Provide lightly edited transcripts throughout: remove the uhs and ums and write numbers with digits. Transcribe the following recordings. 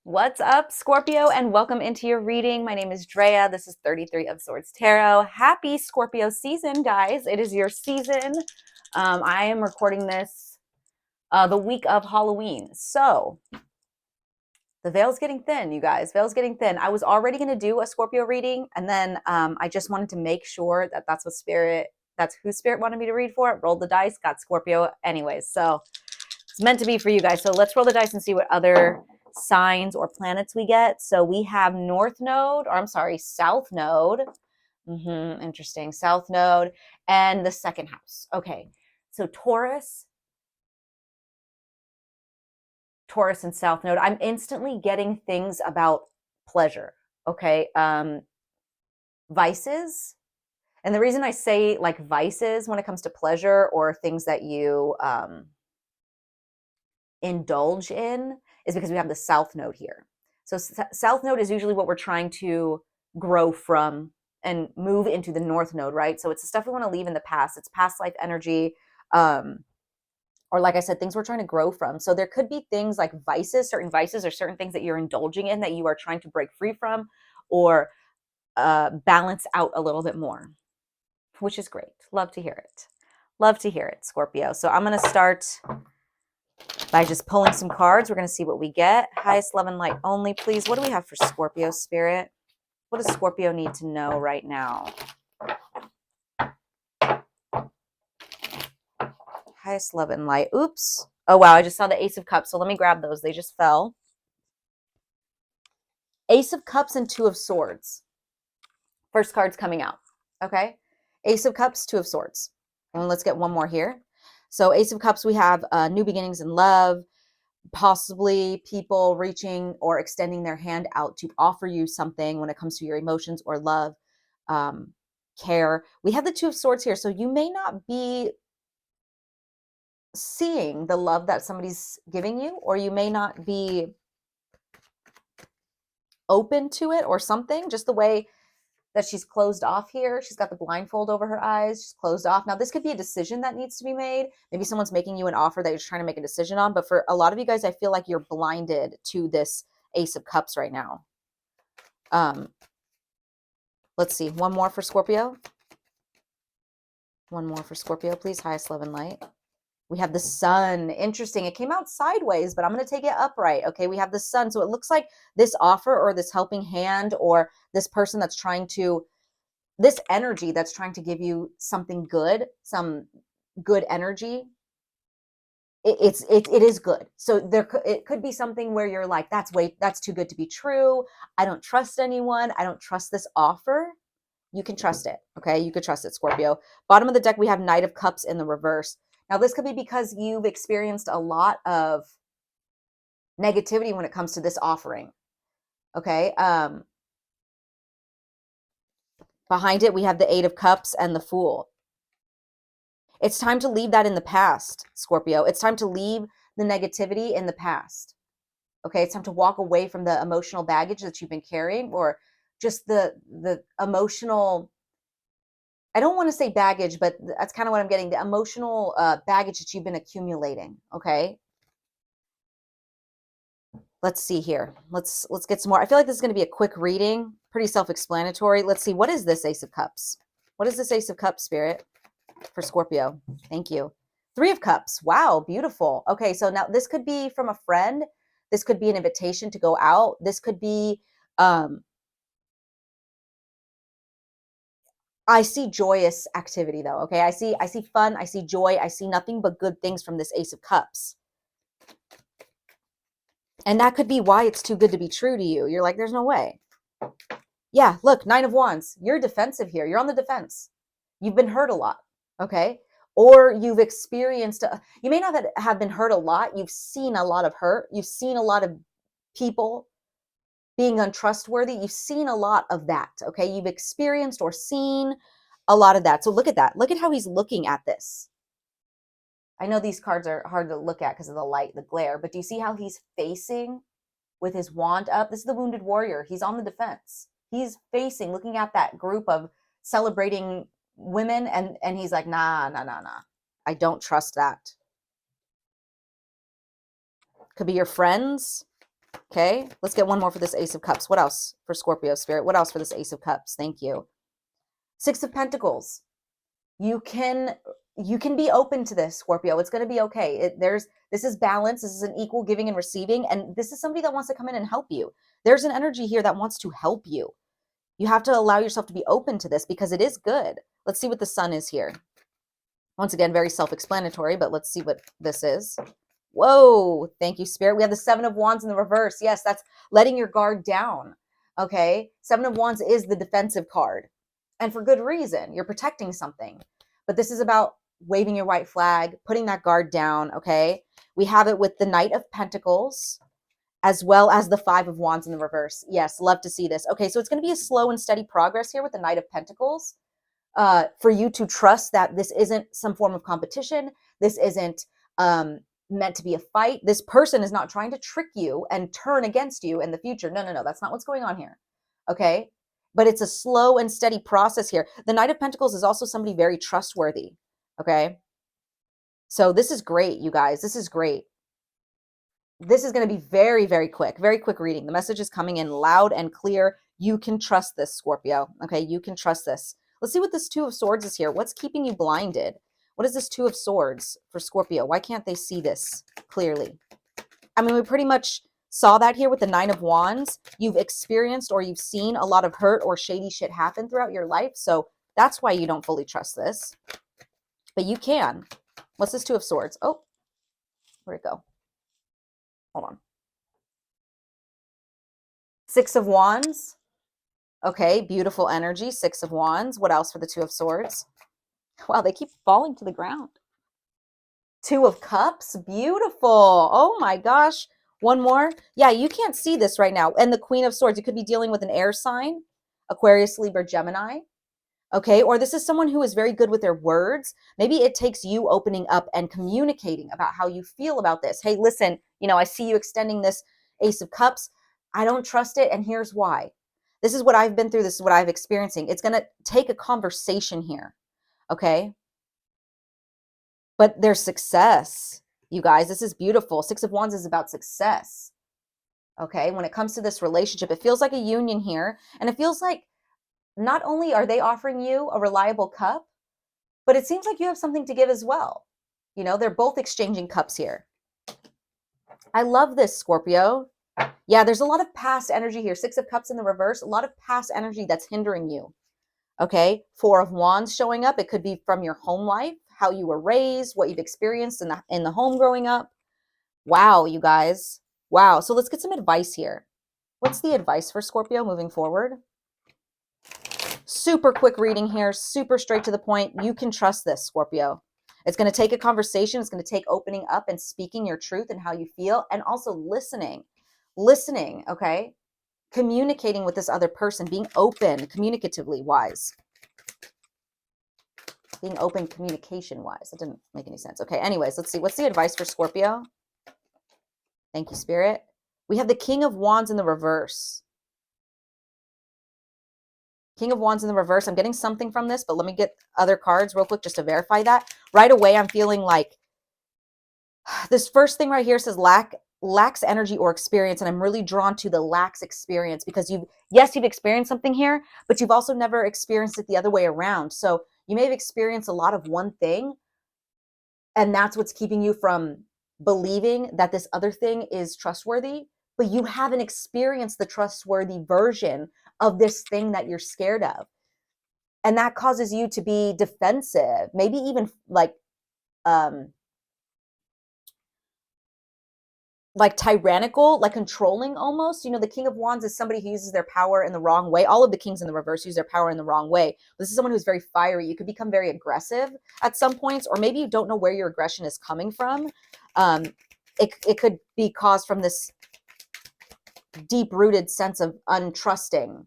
What's up, Scorpio, and welcome into your reading. My name is Drea. This is 33 of Swords Tarot. Happy Scorpio season, guys. It is your season. I am recording this the week of Halloween. So the veil's getting thin, you guys. Veil's getting thin. I was already going to do a Scorpio reading, and then I just wanted to make sure that that's who Spirit wanted me to read for. Rolled the dice, got Scorpio anyways. So it's meant to be for you guys. So let's roll the dice and see what other signs or planets we get. So we have South Node. Interesting. South Node and the second house. Okay. So Taurus and South Node. I'm instantly getting things about pleasure. Okay. Vices. And the reason I say like vices when it comes to pleasure or things that you indulge in is because we have the South Node here. So South Node is usually what we're trying to grow from and move into the North Node, right? So it's the stuff we want to leave in the past. It's past life energy, or like I said, things we're trying to grow from. So there could be things like certain vices or certain things that you're indulging in that you are trying to break free from or balance out a little bit more, which is great. Love to hear it. Love to hear it, Scorpio. So I'm going to start by just pulling some cards. We're going to see what we get. Highest love and light only, please. What do we have for Scorpio, Spirit? What does Scorpio need to know right now? Highest love and light. Oops. Oh, wow. I just saw the Ace of Cups. So let me grab those. They just fell. Ace of Cups and Two of Swords. First card's coming out. Okay. Ace of Cups, Two of Swords. And let's get one more here. So Ace of Cups, we have new beginnings in love, possibly people reaching or extending their hand out to offer you something when it comes to your emotions or love, care. We have the Two of Swords here. So you may not be seeing the love that somebody's giving you, or you may not be open to it or something, just the way that she's closed off here. She's got the blindfold over her eyes. She's closed off. Now, this could be a decision that needs to be made. Maybe someone's making you an offer that you're trying to make a decision on. But for a lot of you guys, I feel like you're blinded to this Ace of Cups right now. Let's see. One more for Scorpio. One more for Scorpio, please. Highest love and light. We have the Sun. Interesting. It came out sideways, but I'm going to take it upright. Okay, we have the Sun. So it looks like this offer or this helping hand or this person that's trying to, this energy that's trying to give you something good, some good energy. It is good. So it could be something where you're like, that's too good to be true. I don't trust anyone. I don't trust this offer. You can trust it. Okay, you could trust it, Scorpio. Bottom of the deck, we have Knight of Cups in the reverse. Now, this could be because you've experienced a lot of negativity when it comes to this offering. Okay. Behind it, we have the Eight of Cups and the Fool. It's time to leave that in the past, Scorpio. It's time to leave the negativity in the past. Okay. It's time to walk away from the emotional baggage that you've been carrying, or just the emotional, I don't want to say baggage, but that's kind of what I'm getting. The emotional baggage that you've been accumulating. Okay. Let's see here. Let's get some more. I feel like this is going to be a quick reading. Pretty self-explanatory. Let's see. What is this Ace of Cups? What is this Ace of Cups, Spirit, for Scorpio? Thank you. Three of Cups. Wow. Beautiful. Okay. So now this could be from a friend. This could be an invitation to go out. This could be, I see joyous activity though. Okay. I see fun. I see joy. I see nothing but good things from this Ace of Cups. And that could be why it's too good to be true to you. You're like, there's no way. Yeah. Look, Nine of Wands. You're defensive here. You're on the defense. You've been hurt a lot. Okay. Or you've experienced, you may not have been hurt a lot. You've seen a lot of hurt. You've seen a lot of people being untrustworthy. You've seen a lot of that. Okay. You've experienced or seen a lot of that. So look at that. Look at how he's looking at this. I know these cards are hard to look at because of the light, the glare, but do you see how he's facing with his wand up? This is the wounded warrior. He's on the defense. He's facing, looking at that group of celebrating women, and he's like, nah. I don't trust that. Could be your friends. Okay, let's get one more for this Ace of Cups. What else for Scorpio Spirit? What else for this Ace of Cups? Thank you. Six of Pentacles. You can be open to this, Scorpio. It's going to be okay. This is balance. This is an equal giving and receiving, and this is somebody that wants to come in and help you. There's an energy here that wants to help you. You have to allow yourself to be open to this because it is good. Let's see what the Sun is here. Once again, very self-explanatory, but let's see what this is. Whoa, thank you, Spirit. We have the Seven of Wands in the reverse. Yes, that's letting your guard down. Okay, Seven of Wands is the defensive card. And for good reason. You're protecting something. But this is about waving your white flag, putting that guard down, okay? We have it with the Knight of Pentacles, as well as the Five of Wands in the reverse. Yes, love to see this. Okay, so it's going to be a slow and steady progress here with the Knight of Pentacles. For you to trust that this isn't some form of competition. This isn't meant to be a fight. This person is not trying to trick you and turn against you in the future. No, no, no. That's not what's going on here. Okay? But it's a slow and steady process here. The Knight of Pentacles is also somebody very trustworthy. Okay? So this is great, you guys. This is great. This is going to be very, very quick reading. The message is coming in loud and clear. You can trust this, Scorpio. Okay? You can trust this. Let's see what this Two of Swords is here. What's keeping you blinded? What is this Two of Swords for Scorpio? Why can't they see this clearly? I mean, we pretty much saw that here with the Nine of Wands. You've experienced or you've seen a lot of hurt or shady shit happen throughout your life. So that's why you don't fully trust this. But you can. What's this Two of Swords? Oh, where'd it go? Hold on. Six of Wands. Okay, beautiful energy. Six of Wands. What else for the Two of Swords? Wow, they keep falling to the ground. Two of Cups. Beautiful. Oh my gosh. One more. Yeah, you can't see this right now. And the Queen of Swords. You could be dealing with an air sign. Aquarius, Libra, Gemini. Okay, or this is someone who is very good with their words. Maybe it takes you opening up and communicating about how you feel about this. Hey, listen, I see you extending this Ace of Cups. I don't trust it, and here's why. This is what I've been through. This is what I've experiencing. It's going to take a conversation here, okay? But there's success, you guys. This is beautiful. Six of Wands is about success, okay? When it comes to this relationship, it feels like a union here, and it feels like not only are they offering you a reliable cup, but it seems like you have something to give as well. They're both exchanging cups here. I love this, Scorpio. Yeah, there's a lot of past energy here. Six of Cups in the reverse, a lot of past energy that's hindering you. Okay, Four of Wands showing up. It could be from your home life, how you were raised, what you've experienced in the home growing up. Wow, you guys. Wow. So let's get some advice here. What's the advice for Scorpio moving forward? Super quick reading here, super straight to the point. You can trust this, Scorpio. It's going to take a conversation. It's going to take opening up and speaking your truth and how you feel, and also listening, okay? Communicating with this other person, being open, communicatively wise. Being open, communication wise. That didn't make any sense. Okay, anyways, let's see. What's the advice for Scorpio? Thank you, Spirit. We have the King of Wands in the reverse. King of Wands in the reverse. I'm getting something from this, but let me get other cards real quick just to verify that. Right away, I'm feeling like this first thing right here says lacks energy or experience, and I'm really drawn to the lacks experience because you've experienced something here, but you've also never experienced it the other way around. So you may have experienced a lot of one thing, and that's what's keeping you from believing that this other thing is trustworthy, but you haven't experienced the trustworthy version of this thing that you're scared of. And that causes you to be defensive, maybe even like tyrannical, like controlling almost. The King of Wands is somebody who uses their power in the wrong way. All of the kings in the reverse use their power in the wrong way. This is someone who's very fiery. You could become very aggressive at some points, or maybe you don't know where your aggression is coming from. It could be caused from this deep-rooted sense of untrusting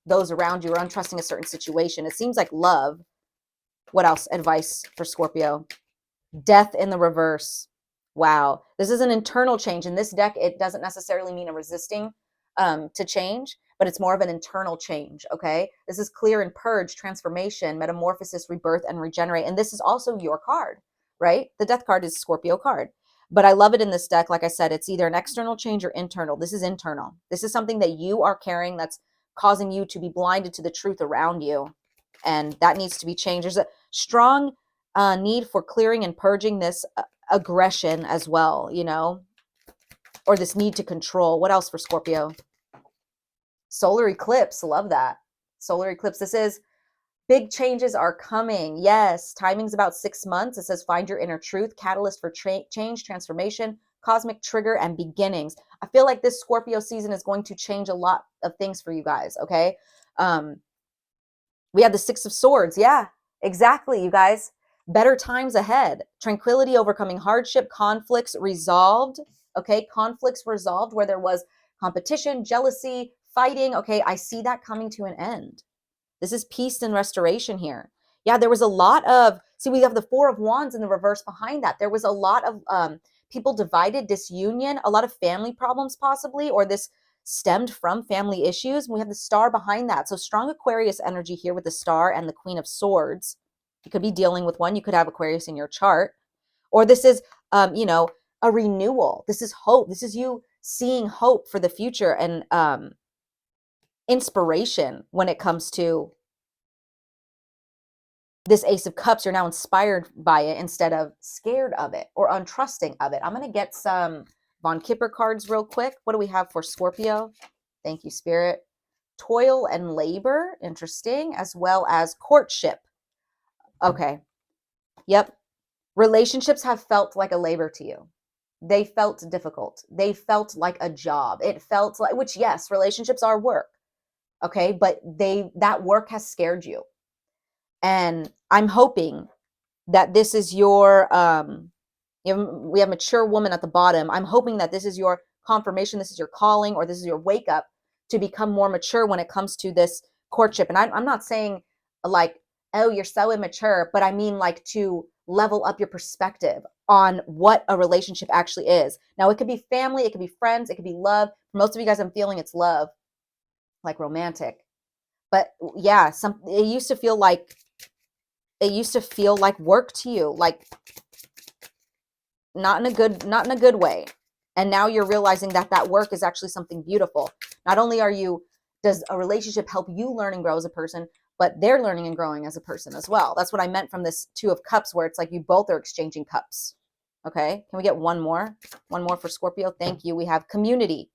those around you or untrusting a certain situation. It seems like love. What else? Advice for Scorpio. Death in the reverse. Wow. This is an internal change. In this deck, it doesn't necessarily mean a resisting to change, but it's more of an internal change, okay? This is clear and purge, transformation, metamorphosis, rebirth, and regenerate. And this is also your card, right? The death card is a Scorpio card. But I love it in this deck. Like I said, it's either an external change or internal. This is internal. This is something that you are carrying that's causing you to be blinded to the truth around you. And that needs to be changed. There's a strong need for clearing and purging this aggression as well, you know, or this need to control. What else for Scorpio? Solar eclipse. Love that. Solar eclipse. This is big changes are coming. Yes. Timing's about 6 months. It says find your inner truth, catalyst for change, transformation, cosmic trigger, and beginnings. I feel like this Scorpio season is going to change a lot of things for you guys. Okay. We have the 6 of Swords. Yeah, exactly, you guys. Better times ahead. Tranquility, overcoming hardship, conflicts resolved. Okay, conflicts resolved where there was competition, jealousy, fighting. Okay, I see that coming to an end. This is peace and restoration here. Yeah, there was a lot of, see, we have the 4 of Wands in the reverse behind that. There was a lot of people divided, disunion, a lot of family problems possibly, or this stemmed from family issues. We have the Star behind that. So strong Aquarius energy here with the Star and the Queen of Swords. You could be dealing with one. You could have Aquarius in your chart. Or this is, you know, a renewal. This is hope. This is you seeing hope for the future and inspiration when it comes to this Ace of Cups. You're now inspired by it instead of scared of it or untrusting of it. I'm going to get some Von Kipper cards real quick. What do we have for Scorpio? Thank you, Spirit. Toil and labor, interesting, as well as courtship. Okay. Yep. Relationships have felt like a labor to you. They felt difficult. They felt like a job. It felt like, which yes, relationships are work. Okay. But that work has scared you. And I'm hoping that this is your, we have mature woman at the bottom. I'm hoping that this is your confirmation, this is your calling, or this is your wake up to become more mature when it comes to this courtship. And I'm not saying like, oh, you're so immature, but I mean like to level up your perspective on what a relationship actually is. Now, it could be family, it could be friends, it could be love. For most of you guys, I'm feeling it's love, like romantic. But yeah, it used to feel like work to you, like not in a good way. And now you're realizing that work is actually something beautiful. Not only does a relationship help you learn and grow as a person, but they're learning and growing as a person as well. That's what I meant from this 2 of Cups, where it's like you both are exchanging cups. Okay, can we get one more for Scorpio? Thank you. We have community.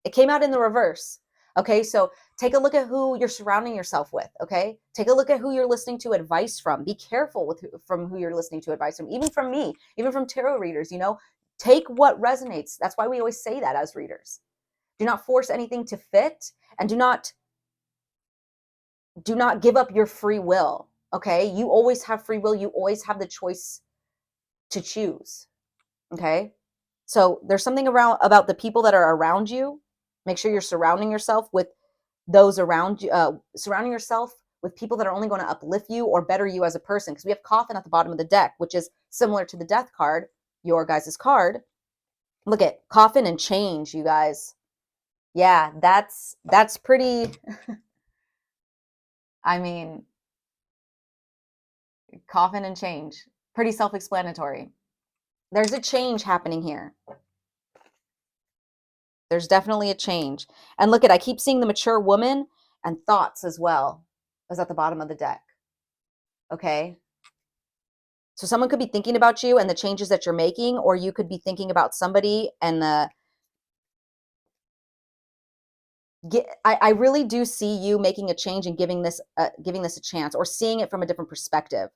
It came out in the reverse. Okay, so take a look at who you're surrounding yourself with. Okay, take a look at who you're listening to advice from. Be careful from who you're listening to advice from, even from me, even from tarot readers. You know, take what resonates. That's why we always say that as readers. Do not force anything to fit, and do not give up your free will. Okay, you always have free will. You always have the choice to choose. Okay, so there's something about the people that are around you. Make sure you're surrounding yourself with those around you, surrounding yourself with people that are only going to uplift you or better you as a person. Because we have Coffin at the bottom of the deck, which is similar to the Death card, your guys' card. Look at Coffin and change, you guys. Yeah, that's pretty, I mean, Coffin and change, pretty self-explanatory. There's a change happening here. There's definitely a change. And look at, I keep seeing the mature woman and thoughts as well as at the bottom of the deck. Okay. So someone could be thinking about you and the changes that you're making, or you could be thinking about somebody and I really do see you making a change and giving this a chance, or seeing it from a different perspective,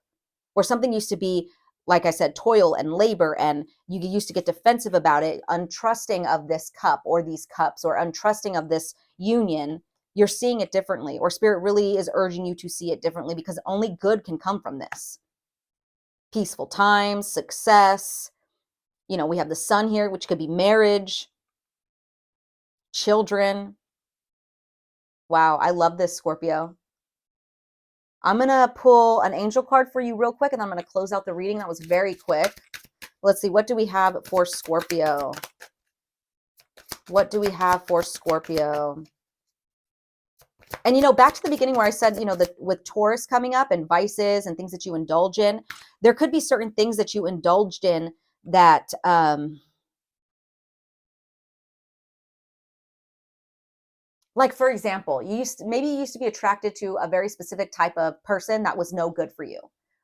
where something used to be, like I said, toil and labor, and you used to get defensive about it, untrusting of this cup or these cups, or untrusting of this union. You're seeing it differently, or Spirit really is urging you to see it differently, because only good can come from this. Peaceful times, success. You know, we have the Sun here, which could be marriage, children. Wow, I love this, Scorpio. I'm going to pull an angel card for you real quick, and I'm going to close out the reading. That was very quick. Let's see. What do we have for Scorpio? What do we have for Scorpio? And, you know, back to the beginning where I said, you know, that with Taurus coming up and vices and things that you indulge in, there could be certain things that you indulged in that like, for example, maybe you used to be attracted to a very specific type of person that was no good for you,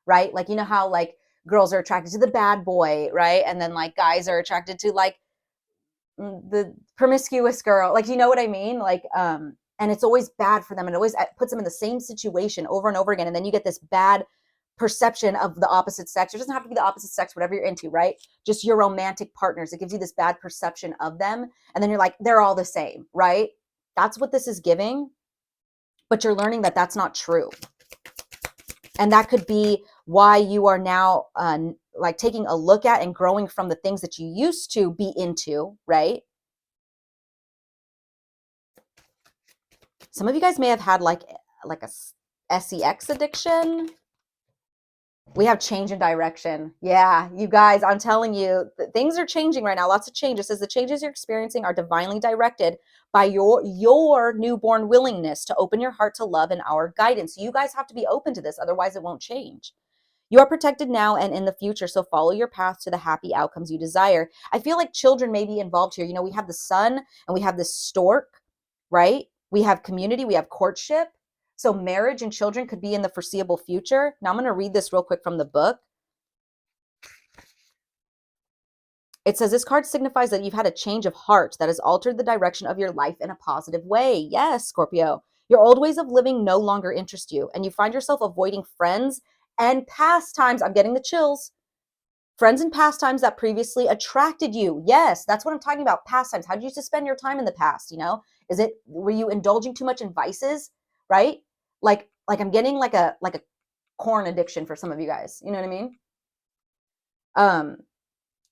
right? Like, you know how like girls are attracted to the bad boy, right? And then like guys are attracted to like the promiscuous girl. Like, you know what I mean? Like, and it's always bad for them, and it always puts them in the same situation over and over again. And then you get this bad perception of the opposite sex. It doesn't have to be the opposite sex, whatever you're into, right? Just your romantic partners. It gives you this bad perception of them. And then you're like, they're all the same, right? That's what this is giving. But you're learning that that's not true. And that could be why you are now like taking a look at and growing from the things that you used to be into, right? Some of you guys may have had like a sex addiction. We have change in direction. Yeah, you guys, I'm telling you, things are changing right now. Lots of changes. Says the changes you're experiencing are divinely directed by your newborn willingness to open your heart to love and our guidance. You guys have to be open to this, otherwise it won't change. You are protected now and in the future, so follow your path to the happy outcomes you desire. I feel like children may be involved here. You know, we have the sun and we have the stork, right? We have community, we have courtship. So marriage and children could be in the foreseeable future. Now I'm going to read this real quick from the book. It says this card signifies that you've had a change of heart that has altered the direction of your life in a positive way. Yes, Scorpio. Your old ways of living no longer interest you, and you find yourself avoiding friends and pastimes. I'm getting the chills. Friends and pastimes that previously attracted you. Yes, that's what I'm talking about. Pastimes. How did you used to spend your time in the past? You know, were you indulging too much in vices? Right? Like I'm getting like a corn addiction for some of you guys. You know what I mean? Um,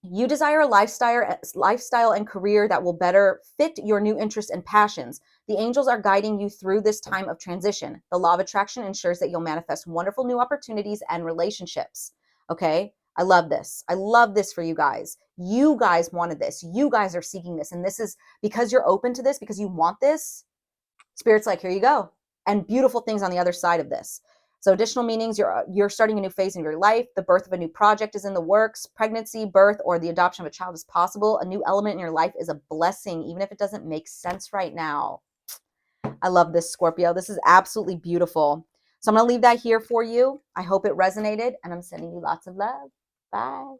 you desire a lifestyle and career that will better fit your new interests and passions. The angels are guiding you through this time of transition. The law of attraction ensures that you'll manifest wonderful new opportunities and relationships. Okay? I love this. I love this for you guys. You guys wanted this. You guys are seeking this. And this is because you're open to this, because you want this. Spirit's like, here you go. And beautiful things on the other side of this. So additional meanings, you're starting a new phase in your life. The birth of a new project is in the works. Pregnancy, birth, or the adoption of a child is possible. A new element in your life is a blessing, even if it doesn't make sense right now. I love this, Scorpio. This is absolutely beautiful. So I'm going to leave that here for you. I hope it resonated, and I'm sending you lots of love. Bye.